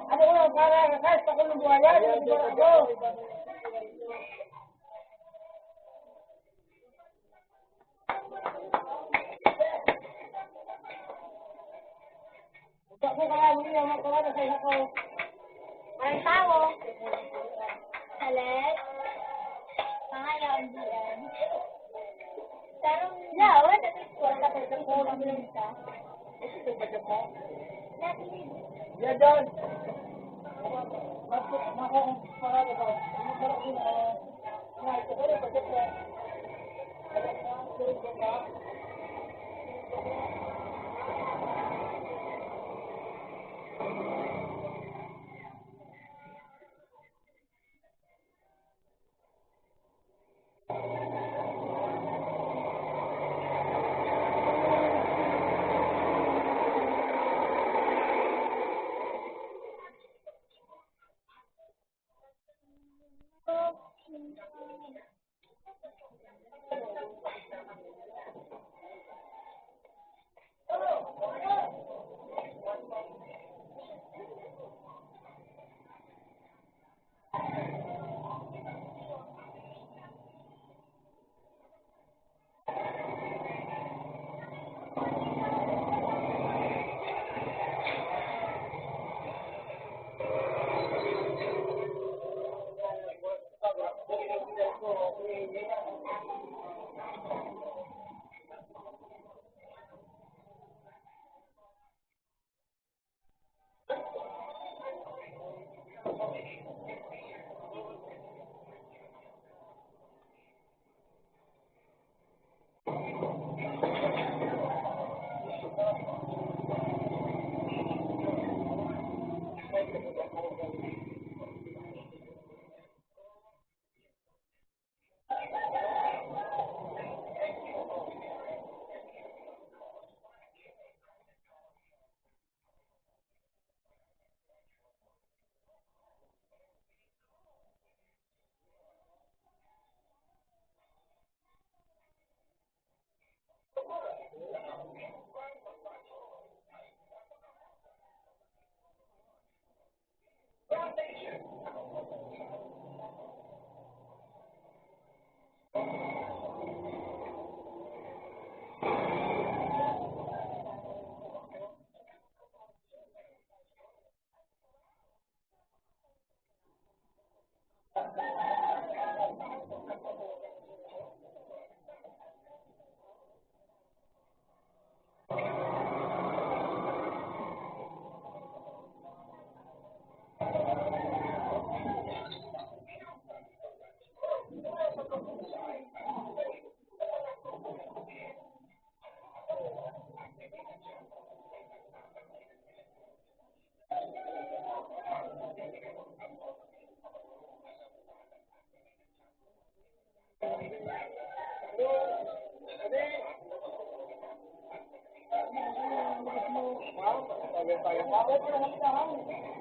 Ano ko lang, para kahit ako ng buhaya, hindi ba ako? Ako kaya, hindi naman ko na sa iyo ko. Ang tao. Salet. Pangalan, BM. Tarong, yeah, what is it for? Tapos ang kulang lang isa. Ito ba siya po? Natin. Yeah, John. Ako, parado ba? Ano ba ako na? Ito ba yung pagkat na? Wow, tayo tayo.